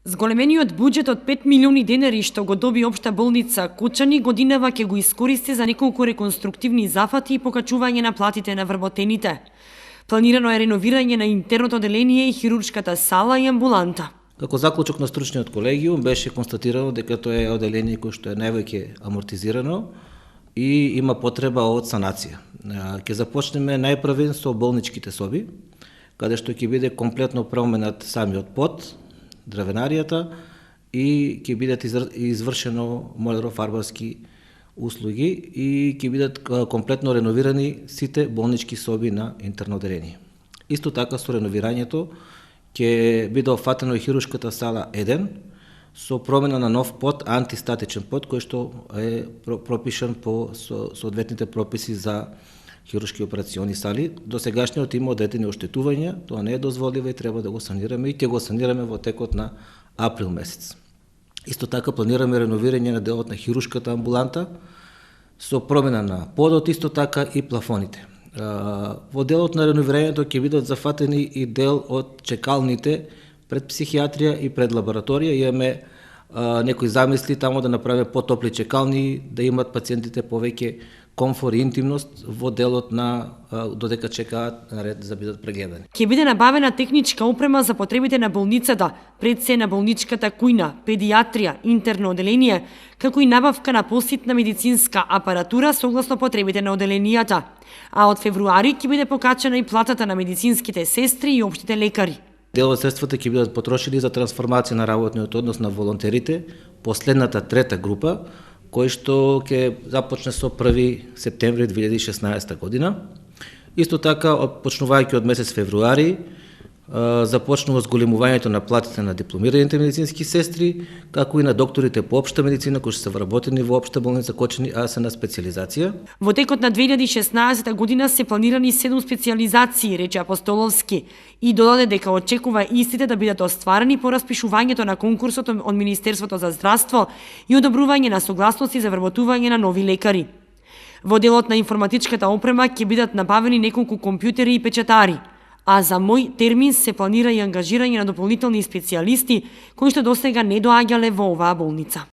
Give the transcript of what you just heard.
Зголемениот буџет од 5 милиони денари што го доби Општа болница Кучани годинава ќе го искористи за неколку реконструктивни зафати и покачување на платите на вработените. Планирано е реновирање на интерното оделение и хируршката сала и амбуланта. Како заклучок на стручниот колегиум беше констатирано дека тоа е оделение кое што е највеќе амортизирано и има потреба од санација. Ќе започнеме најпрвен со болничките соби, каде што ќе биде комплетно променат самиот под, дравенаријата и ќе бидат извршено молерофарбарски услуги и ќе бидат комплетно реновирани сите болнички соби на интерно оделение. Исто така со реновирањето ќе биде офатено и хируршката сала 1 со промена на нов под, антистатичен под, кој што е пропишан по соодветните прописи за хируршки операциони сали. До сегашниот има одредени оштетувања, тоа не е дозволиво и треба да го санираме и ќе го санираме во текот на април месец. Исто така планираме реновирање на делот на хируршката амбуланта со промена на подот, исто така и плафоните. Во делот на реновирањето ќе бидат зафатени и дел од чекалните пред психијатрија и пред лабораторија. Имаме некои замисли тамо да направиме потопли чекални, да имат пациентите повеќе комфор и интимност во делот на додека чекаат на ред за бидат прегледани. Ќе биде набавена техничка опрема за потребите на болницата, пред се на болничката кујна, педијатрија, интерно оделение, како и набавка на поситна медицинска апаратура согласно потребите на оделенијата. А од февруари ќе биде покачена и платата на медицинските сестри и општите лекари. Дел од средствата ќе бидат потрошени за трансформација на работниот однос на волонтерите, последната трета група, кој што ќе започне со 1 септември 2016 година. Исто така, почнувајќи од месец февруари, започнува зголемувањето на платите на дипломираните медицински сестри, како и на докторите по општа медицина, кои што се вработени во Општа болница Кочани, а се на специализација. Во текот на 2016 година се планирани 7 специализации, рече Апостоловски, и додаде дека очекува истите да бидат остварени по распишувањето на конкурсот од Министерството за здравство и одобрување на согласности за вработување на нови лекари. Во делот на информатичката опрема ќе бидат набавени неколку компјутери и печатари, а за мој термин се планира и ангажирање на дополнителни специјалисти кои што досега не доаѓале во оваа болница.